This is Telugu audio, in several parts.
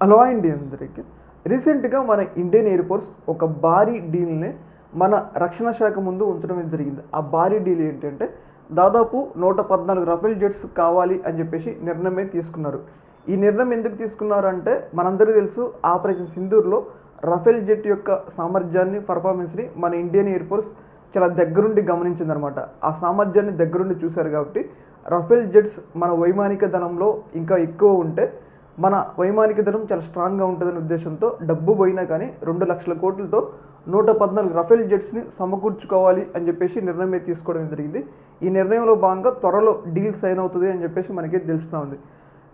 హలో అండి అందరికీ. రీసెంట్గా మన ఇండియన్ ఎయిర్ ఫోర్స్ ఒక భారీ డీల్ని మన రక్షణ శాఖ ముందు ఉంచడం జరిగింది. ఆ భారీ డీల్ ఏంటంటే దాదాపు 114 రఫేల్ జెట్స్ కావాలి అని చెప్పేసి నిర్ణయం తీసుకున్నారు. ఈ నిర్ణయం ఎందుకు తీసుకున్నారు అంటే మనందరికీ తెలుసు, ఆపరేషన్ సింధూర్లో రఫేల్ జెట్ యొక్క సామర్థ్యాన్ని, పర్ఫార్మెన్స్ని మన ఇండియన్ ఎయిర్ ఫోర్స్ చాలా దగ్గరుండి గమనించిందనమాట. ఆ సామర్థ్యాన్ని దగ్గరుండి చూశారు కాబట్టి రఫేల్ జెట్స్ మన వైమానిక దళంలో ఇంకా ఎక్కువ ఉంటే మన వైమానిక దళం చాలా స్ట్రాంగ్గా ఉంటుందనే ఉద్దేశంతో డబ్బు పోయినా కానీ 2 లక్షల కోట్లతో 114 రఫేల్ జెట్స్ని సమకూర్చుకోవాలి అని చెప్పేసి నిర్ణయం తీసుకోవడం జరిగింది. ఈ నిర్ణయంలో భాగంగా త్వరలో డీల్ సైన్ అవుతుంది అని చెప్పేసి మనకి తెలుస్తూ ఉంది.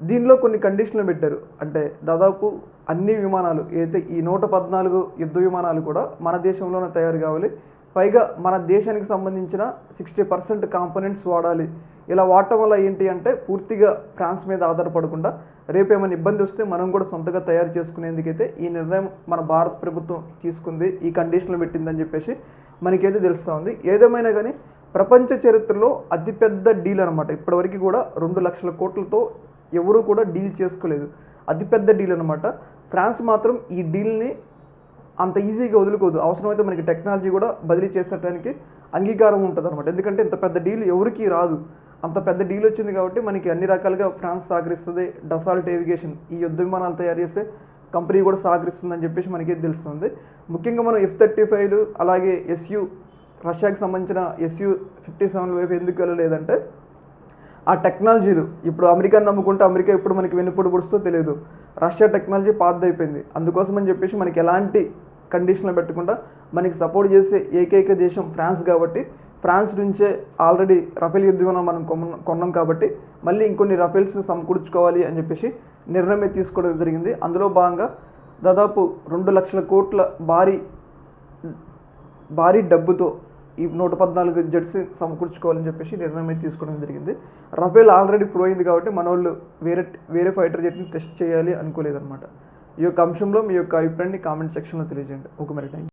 దీనిలో కొన్ని కండిషన్లు పెట్టారు. అంటే దాదాపు అన్ని విమానాలు అయితే ఈ 114 యుద్ధ విమానాలు కూడా మన దేశంలోనే తయారు కావాలి. పైగా మన దేశానికి సంబంధించిన 60% కాంపోనెంట్స్ వాడాలి. ఇలా వాడటం వల్ల ఏంటి అంటే పూర్తిగా ఫ్రాన్స్ మీద ఆధారపడకుండా రేపు ఏమైనా ఇబ్బంది వస్తే మనం కూడా సొంతగా తయారు చేసుకునేందుకైతే ఈ నిర్ణయం మన భారత ప్రభుత్వం తీసుకుంది, ఈ కండిషన్లు పెట్టిందని చెప్పేసి మనకైతే తెలుస్తూ ఉంది. ఏదేమైనా కానీ ప్రపంచ చరిత్రలో అతిపెద్ద డీల్ అనమాట. ఇప్పటివరకు కూడా 2 లక్షల కోట్లతో ఎవరూ కూడా డీల్ చేసుకోలేదు. అతిపెద్ద డీల్ అనమాట. ఫ్రాన్స్ మాత్రం ఈ డీల్ని అంత ఈజీగా వదులుకోదు. అవసరమైతే మనకి టెక్నాలజీ కూడా బదిలీ చేసేటానికి అంగీకారం ఉంటుంది అనమాట. ఎందుకంటే ఇంత పెద్ద డీల్ ఎవరికి రాదు. అంత పెద్ద డీల్ వచ్చింది కాబట్టి మనకి అన్ని రకాలుగా ఫ్రాన్స్ సహకరిస్తుంది. డసాల్ట్ ఏవిగేషన్ ఈ యుద్ధ విమానాలు తయారు చేస్తే కంపెనీ కూడా సహకరిస్తుందని చెప్పేసి మనకి తెలుస్తుంది. ముఖ్యంగా మనం F-35 అలాగే SU రష్యాకి సంబంధించిన SU-57 వైపు ఎందుకు వెళ్ళలేదంటే ఆ టెక్నాలజీలు ఇప్పుడు అమెరికాని నమ్ముకుంటే అమెరికా ఇప్పుడు మనకి వెన్నుపోటు పొడుస్తుందో తెలియదు. రష్యా టెక్నాలజీ పాతదైపోయింది. అందుకోసం అని చెప్పేసి మనకి ఎలాంటి కండిషన్లు పెట్టకుండా మనకి సపోర్ట్ చేసే ఏకైక దేశం ఫ్రాన్స్ కాబట్టి ఫ్రాన్స్ నుంచే ఆల్రెడీ రఫేల్ యుద్ధ విమానం మనం కొన్నాం కాబట్టి మళ్ళీ ఇంకొన్ని రఫేల్స్ని సమకూర్చుకోవాలి అని చెప్పేసి నిర్ణయం తీసుకోవడం జరిగింది. అందులో భాగంగా దాదాపు 2 లక్షల కోట్ల భారీ డబ్బుతో ఈ 114 జెట్స్ సమకూర్చుకోవాలని చెప్పేసి నిర్ణయం తీసుకోవడం జరిగింది. రఫేల్ ఆల్రెడీ పోయింది కాబట్టి మన వాళ్ళు వేరే ఫైటర్ జెట్ని టెస్ట్ చేయాలి అనుకోలేదన్నమాట. ఈ యొక్క అంశంలో మీ యొక్క అభిప్రాయాన్ని కామెంట్ సెక్షన్లో తెలియజేయండి. ఒక మరి థ్యాంక్ యూ.